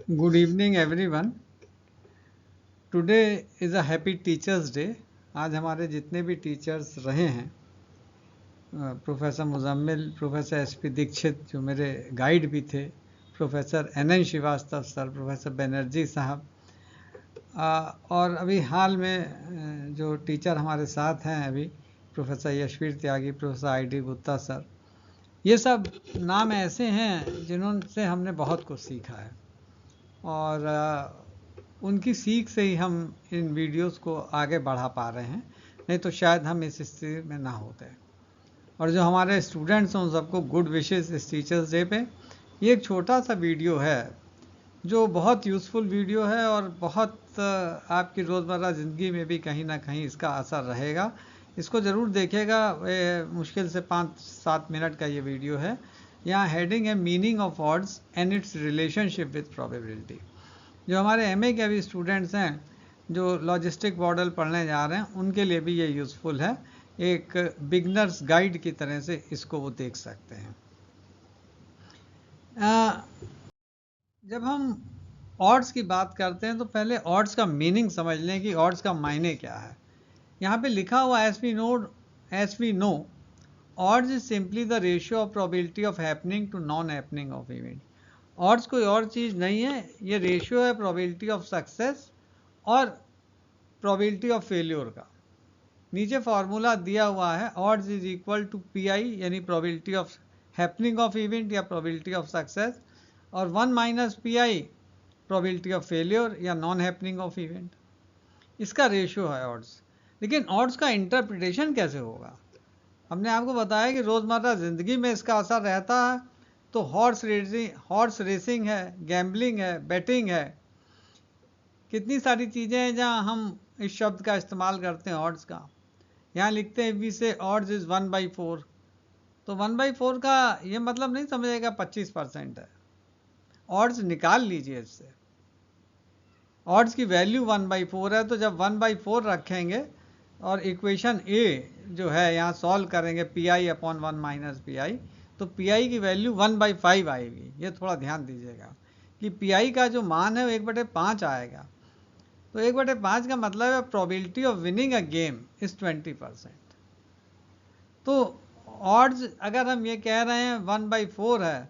Good evening everyone. Today is a happy Teachers Day. आज हमारे जितने भी टीचर्स रहे हैं, professor Muzammil, professor SP Dixit जो मेरे गाइड भी थे, professor NN Srivastava sir, professor Banerjee साहब, और अभी हाल में जो टीचर हमारे साथ हैं अभी, प्रोफेसर यशवीर त्यागी, प्रोफेसर आईडी गुप्ता सर, ये सब नाम ऐसे हैं जिन्होंने हमने बहुत कुछ सीखा है और उनकी सीख से ही हम इन वीडियोस को आगे बढ़ा पा रहे हैं, नहीं तो शायद हम इस स्थिति में ना होते। और जो हमारे स्टूडेंट्स हैं उन सबको गुड विशेस इस टीचर्स डे पे। ये एक छोटा सा वीडियो है जो बहुत यूज़फुल वीडियो है और बहुत आपकी रोज़मर्रा ज़िंदगी में भी कहीं ना कहीं इसका असर रहेगा। इसको ज़रूर देखिएगा। मुश्किल से 5-7 मिनट का ये वीडियो है। यहाँ हेडिंग है meaning of odds and it's relationship with probability. जो हमारे एमए के अभी स्टूडेंट्स हैं जो लॉजिस्टिक मॉडल पढ़ने जा रहे हैं उनके लिए भी ये यूज़फुल है। एक बिगनर्स गाइड की तरह से इसको वो देख सकते हैं। जब हम ऑड्स की बात करते हैं तो पहले ऑड्स का मीनिंग समझ लें कि ऑड्स का मायने क्या है। यहाँ पे लिखा हुआ as we know odds is simply the ratio of probability of happening to non happening of event. Odds कोई और चीज़ नहीं है, ये रेशियो है प्रोबेबिलिटी ऑफ सक्सेस और प्रोबेबिलिटी ऑफ फेल्योर का। नीचे फॉर्मूला दिया हुआ है, odds is equal to P I यानी probability of happening of event या प्रोबेबिलिटी ऑफ सक्सेस, और 1 minus P I probability of failure या नॉन हैपनिंग ऑफ इवेंट। इसका रेशियो है ऑड्स। लेकिन ऑड्स का इंटरप्रिटेशन कैसे होगा? हमने आपको बताया कि रोज़मर्रा ज़िंदगी में इसका असर रहता है। तो हॉर्स रेसिंग है, गैम्बलिंग है, बेटिंग है, कितनी सारी चीज़ें हैं जहाँ हम इस शब्द का इस्तेमाल करते हैं ऑड्स का। यहाँ लिखते हैं वी से ऑड्स इज़ 1/4, तो 1/4 का ये मतलब नहीं समझेगा 25% है। ऑड्स निकाल लीजिए इससे। ऑड्स की वैल्यू 1/4 है, तो जब 1/4 रखेंगे और इक्वेशन ए जो है यहाँ सॉल्व करेंगे P I upon 1 minus P आई, तो पी आई की वैल्यू 1/5 आएगी। ये थोड़ा ध्यान दीजिएगा कि पी आई का जो मान है वो 1/5 आएगा। तो 1/5 का मतलब है probability of winning a game is 20%। तो ऑड्स अगर हम ये कह रहे हैं 1/4 है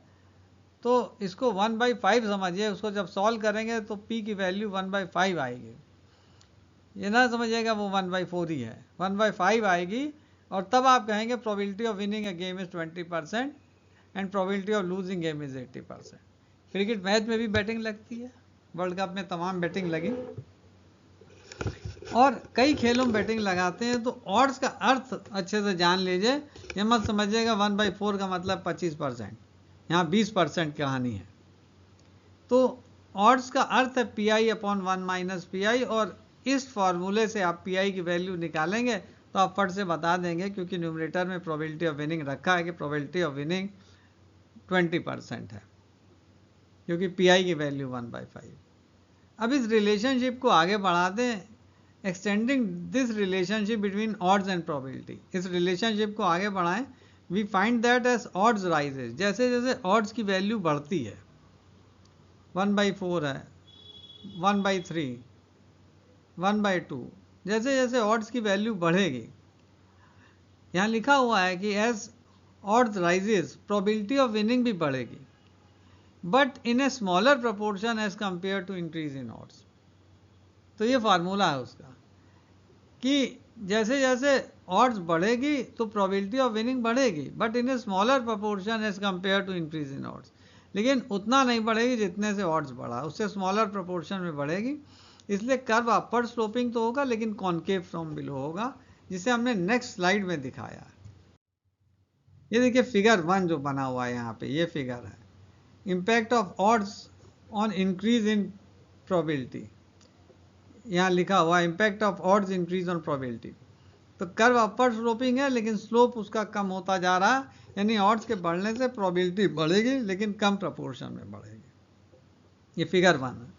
तो इसको 1/5 समझिए। उसको जब सॉल्व करेंगे तो पी की वैल्यू 1/5 आएगी। ये ना समझिएगा वो 1/4 ही है, 1/5 आएगी। और तब आप कहेंगे probability of winning a game is 20% and probability of losing game is 80%। Cricket match में भी बैटिंग लगती है, वर्ल्ड कप में तमाम बैटिंग लगी और कई खेलों में बैटिंग लगाते हैं। तो ऑड्स का अर्थ अच्छे से जान लीजिए। ये मत समझिएगा 1/4 का मतलब 25%, यहाँ 20% कहानी है। तो ऑड्स का अर्थ है P I upon 1 minus P आई, और इस फॉर्मूले से आप पी आई की वैल्यू निकालेंगे तो आप फट से बता देंगे, क्योंकि न्यूमरेटर में प्रोबेबिलिटी ऑफ विनिंग रखा है कि प्रोबेबिलिटी ऑफ विनिंग 20% है, क्योंकि पी आई की वैल्यू 1/5। अब इस रिलेशनशिप को आगे बढ़ा दें, extending this relationship between odds and probability. इस रिलेशनशिप को आगे बढ़ाएं। We find that as odds rises, जैसे जैसे ऑड्स की वैल्यू बढ़ती है, 1/4 है, 1/3, 1/2, जैसे जैसे ऑड्स की वैल्यू बढ़ेगी, यहाँ लिखा हुआ है कि as odds rises probability of winning भी बढ़ेगी, but in a smaller proportion as compare to increase in odds. तो ये फार्मूला है उसका कि जैसे जैसे ऑड्स बढ़ेगी तो प्रोबेबिलिटी ऑफ विनिंग बढ़ेगी, but in a smaller proportion as compare to increase in odds. लेकिन उतना नहीं बढ़ेगी जितने से ऑड्स बढ़ा, उससे स्मॉलर प्रोपोर्शन में बढ़ेगी। इसलिए कर्व अपर स्लोपिंग तो होगा लेकिन कॉन्केव फ्रॉम बिलो होगा, जिसे हमने नेक्स्ट स्लाइड में दिखाया। ये देखिए फिगर 1 जो बना हुआ है यहाँ पे, ये फिगर है impact of odds on increase in probability. यहाँ लिखा हुआ impact of odds increase on probability. तो कर्व अपर स्लोपिंग है लेकिन स्लोप उसका कम होता जा रहा है, यानी ऑड्स के बढ़ने से प्रोबेबिलिटी बढ़ेगी लेकिन कम प्रपोर्शन में बढ़ेगी। ये फिगर 1 है।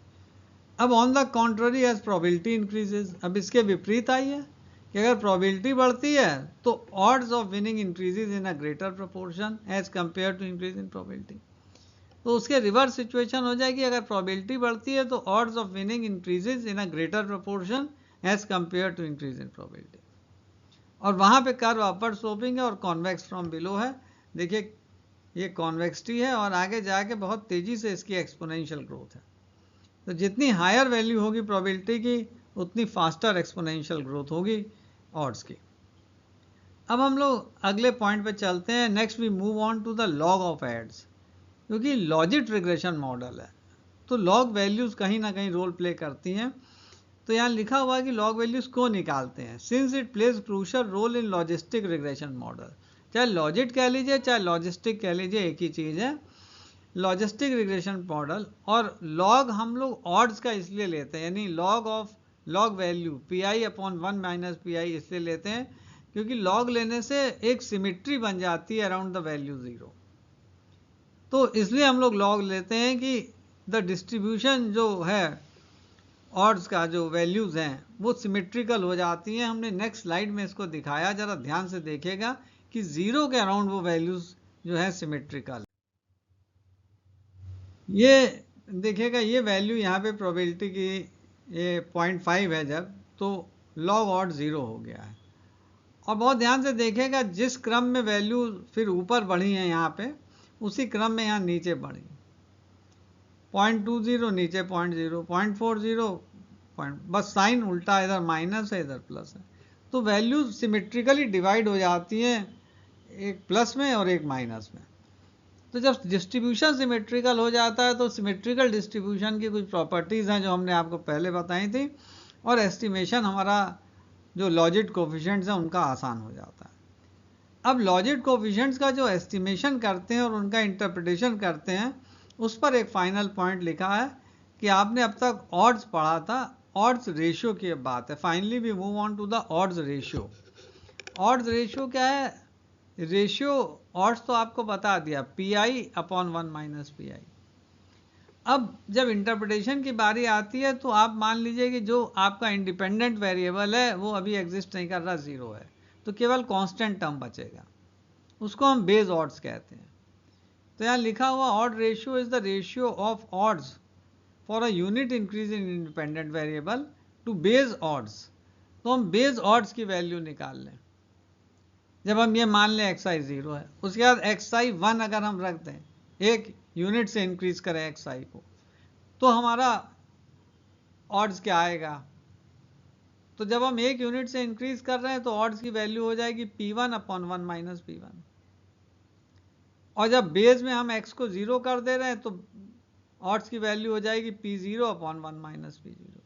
अब on the contrary as probability increases, अब इसके विपरीत आई है कि अगर प्रोबेबिलिटी बढ़ती है तो odds of winning increases in a greater proportion as compare to increase in probability. तो उसके रिवर्स सिचुएशन हो जाएगी, अगर प्रोबेबिलिटी बढ़ती है तो odds of winning increases in a greater proportion as compare to increase in probability. और वहाँ पे कर्व अपर स्लोपिंग है और कॉन्वेक्स फ्रॉम बिलो है। देखिए ये कॉन्वेक्सिटी है और आगे जाके बहुत तेज़ी से इसकी एक्सपोनेंशियल ग्रोथ है। तो जितनी हायर वैल्यू होगी प्रोबेबिलिटी की, उतनी फास्टर एक्सपोनेंशियल ग्रोथ होगी ऑड्स की। अब हम लोग अगले पॉइंट पे चलते हैं। Next we move on to the log of odds. क्योंकि लॉजिक रिग्रेशन मॉडल है तो लॉग वैल्यूज़ कहीं ना कहीं रोल प्ले करती हैं। तो यहाँ लिखा हुआ है कि लॉग वैल्यूज़ को निकालते हैं, since it plays crucial role in logistic regression model. चाहे लॉजिक कह लीजिए चाहे लॉजिस्टिक कह लीजिए, एक ही चीज़ है, लॉजिस्टिक रिग्रेशन मॉडल। और लॉग हम लोग ऑड्स का इसलिए लेते हैं, यानी log value P I upon 1 minus P आई इसलिए लेते हैं क्योंकि लॉग लेने से एक सिमिट्री बन जाती है अराउंड द वैल्यू 0। तो इसलिए हम लोग लॉग लेते हैं कि द डिस्ट्रीब्यूशन जो है ऑड्स का, जो वैल्यूज़ हैं वो सिमेट्रिकल हो जाती हैं। हमने नेक्स्ट स्लाइड में इसको दिखाया, ज़रा ध्यान से देखिएगा कि 0 के अराउंड वो वैल्यूज़ जो है सिमेट्रिकल। ये देखिएगा ये वैल्यू यहाँ पे प्रोबेबिलिटी की ये 0.5 है जब, तो लॉग ऑड 0 हो गया है। और बहुत ध्यान से देखिएगा जिस क्रम में वैल्यू फिर ऊपर बढ़ी है यहाँ पे, उसी क्रम में यहाँ नीचे बढ़ी। 0.20 नीचे 0.0, 0.40 बस साइन उल्टा, इधर माइनस है इधर प्लस है। तो वैल्यूज सिमेट्रिकली डिवाइड हो जाती हैं, एक प्लस में और एक माइनस में। तो जब डिस्ट्रीब्यूशन सिमेट्रिकल हो जाता है तो सिमेट्रिकल डिस्ट्रीब्यूशन की कुछ प्रॉपर्टीज़ हैं जो हमने आपको पहले बताई थी, और एस्टिमेशन हमारा जो लॉजिक कोफिशिएंट्स हैं उनका आसान हो जाता है। अब लॉजिक कोफिशिएंट्स का जो एस्टिमेशन करते हैं और उनका इंटरप्रिटेशन करते हैं, उस पर एक फाइनल पॉइंट लिखा है कि आपने अब तक ऑड्स पढ़ा था, ऑड्स रेशियो की बात है। Finally we move on to the odds ratio. Odds ratio क्या है? रेशियो ऑड्स तो आपको बता दिया, P I upon 1 minus P I. अब जब इंटरप्रिटेशन की बारी आती है तो आप मान लीजिए कि जो आपका इंडिपेंडेंट वेरिएबल है वो अभी एग्जिस्ट नहीं कर रहा, 0 है, तो केवल कांस्टेंट टर्म बचेगा, उसको हम बेस ऑड्स कहते हैं। तो यहाँ लिखा हुआ odd ratio is the ratio of odds for a unit increase in independent variable to base odds. तो हम बेस ऑड्स की वैल्यू निकाल लें। जब हम ये मान लें एक्स आई 0 है, उसके बाद एक्स आई 1 अगर हम रख दें, एक यूनिट से इंक्रीज करें एक्स आई को, तो हमारा ऑड्स क्या आएगा? तो जब हम एक यूनिट से इंक्रीज कर रहे हैं तो ऑड्स की वैल्यू हो जाएगी P1 अपॉन 1 माइनस P1। और जब बेस में हम x को 0 कर दे रहे हैं तो ऑड्स की वैल्यू हो जाएगी P0 अपॉन 1 माइनस P0।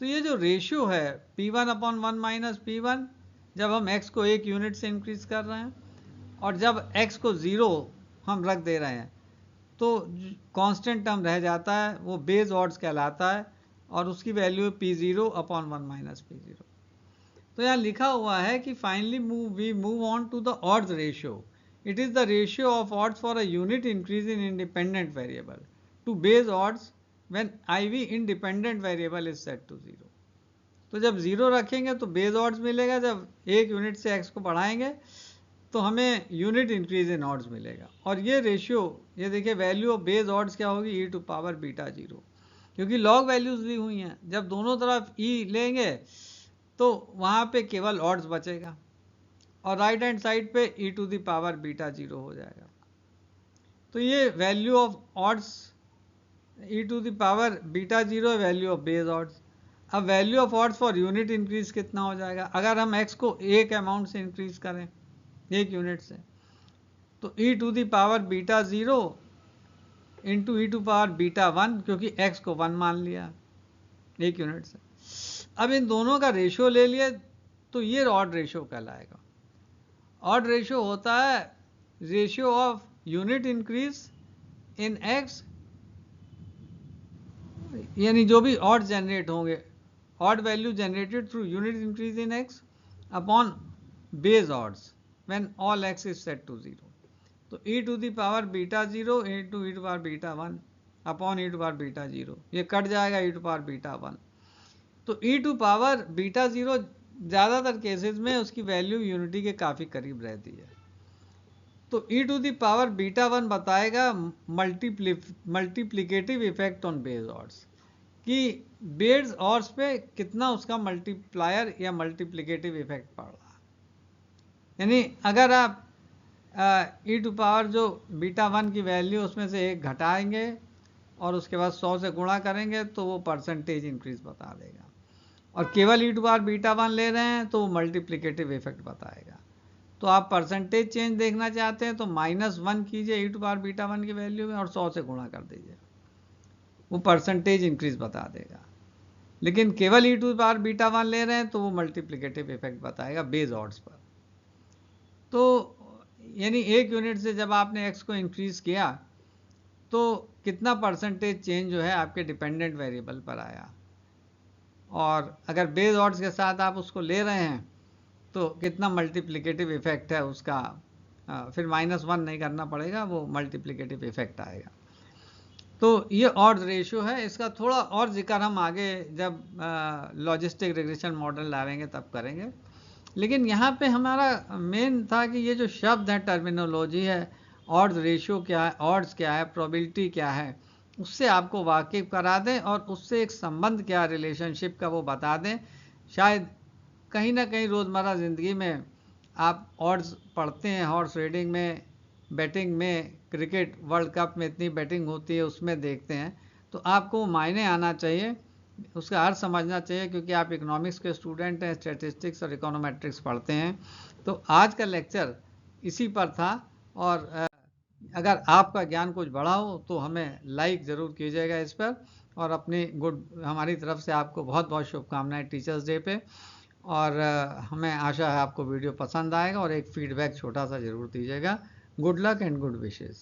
तो ये जो रेशियो है P1 अपॉन 1 माइनस P1, जब हम x को एक यूनिट से इंक्रीज कर रहे हैं और जब x को 0 हम रख दे रहे हैं तो कांस्टेंट टर्म रह जाता है, वो बेस ऑड्स कहलाता है और उसकी value P0 upon 1 minus P0। तो यहाँ लिखा हुआ है कि finally we move on to the odds ratio. It is the ratio of odds for a unit increase in independent variable to base odds when IV independent variable is set to 0। तो जब 0 रखेंगे तो base odds मिलेगा, जब एक unit से x को बढ़ाएंगे तो हमें यूनिट इंक्रीज इन ऑड्स मिलेगा। और ये रेशियो, ये देखिए वैल्यू ऑफ बेस ऑड्स क्या होगी, e टू पावर बीटा 0, क्योंकि लॉग वैल्यूज ली हुई हैं। जब दोनों तरफ e लेंगे तो वहाँ पे केवल ऑड्स बचेगा और राइट हैंड साइड पे e to the power beta 0 हो जाएगा। तो ये value of odds e to the power beta 0 है वैल्यू ऑफ बेस ऑड्स। अब value of odds for unit increase कितना हो जाएगा? अगर हम x को एक अमाउंट से इंक्रीज करें, एक यूनिट से, तो e to the power beta 0 into e to power beta 1, क्योंकि x को 1 मान लिया एक यूनिट से। अब इन दोनों का रेशियो ले लिए तो ये ऑड रेशियो कहलाएगा। ऑड रेशियो होता है ratio of unit increase in x, यानी जो भी ऑड जनरेट होंगे, odd value generated through unit increase in x upon base odds when all x is set to 0। तो e to the power beta 0 into e to power beta 1 upon e to power beta 0, ये cut जाएगा e to power beta 1। तो e to power beta 0 ज़्यादातर cases में उसकी value unity के काफ़ी करीब रहती है। तो e to the power beta 1 बताएगा multiplicative effect on base odds, कि बेस ऑड्स पे कितना उसका मल्टीप्लायर या मल्टीप्लिकेटिव इफेक्ट पड़ रहा है। यानी अगर आप e टू पावर जो बीटा 1 की वैल्यू उसमें से एक घटाएंगे और उसके बाद 100 से गुणा करेंगे तो वो परसेंटेज इंक्रीज बता देगा, और केवल e टू पावर बीटा 1 ले रहे हैं तो वो मल्टीप्लिकेटिव इफेक्ट बताएगा। तो आप परसेंटेज चेंज देखना चाहते हैं तो -1 कीजिए e टू पावर बीटा 1 की वैल्यू में और 100 से गुणा कर दीजिए, वो परसेंटेज इंक्रीज बता देगा। लेकिन केवल e टू पावर बीटा 1 ले रहे हैं तो वो मल्टीप्लिकेटिव इफेक्ट बताएगा बेस ऑड्स पर। तो यानी 1 यूनिट से जब आपने x को इंक्रीज किया तो कितना परसेंटेज चेंज जो है आपके डिपेंडेंट वेरिएबल पर आया, और अगर बेस ऑड्स के साथ आप उसको ले रहे हैं तो कितना मल्टीप्लिकेटिव इफेक्ट है उसका, फिर -1 नहीं करना पड़ेगा, वो मल्टीप्लिकेटिव इफेक्ट आएगा। तो ये ऑड्स रेशियो है, इसका थोड़ा और जिक्र हम आगे जब लॉजिस्टिक रिग्रेशन मॉडल लाएंगे तब करेंगे। लेकिन यहाँ पे हमारा मेन था कि ये जो शब्द है, टर्मिनोलॉजी है, ऑड्स रेशियो क्या है, ऑड्स क्या है, प्रोबेबिलिटी क्या है, उससे आपको वाकिफ करा दें और उससे एक संबंध क्या रिलेशनशिप का वो बता दें। शायद कहीं ना कहीं रोज़मर्रा ज़िंदगी में आप ऑड्स पढ़ते हैं, हॉर्स रेडिंग में, बैटिंग में, क्रिकेट वर्ल्ड कप में इतनी बैटिंग होती है उसमें देखते हैं, तो आपको मायने आना चाहिए, उसका अर्थ समझना चाहिए, क्योंकि आप इकोनॉमिक्स के स्टूडेंट हैं, स्टैटिस्टिक्स और इकोनोमेट्रिक्स पढ़ते हैं। तो आज का लेक्चर इसी पर था, और अगर आपका ज्ञान कुछ बढ़ा हो तो हमें लाइक ज़रूर कीजिएगा इस पर, और अपनी हमारी तरफ से आपको बहुत बहुत शुभकामनाएं टीचर्स डे पे, और हमें आशा है आपको वीडियो पसंद आएगा, और एक फीडबैक छोटा सा ज़रूर दीजिएगा। Good luck and good wishes.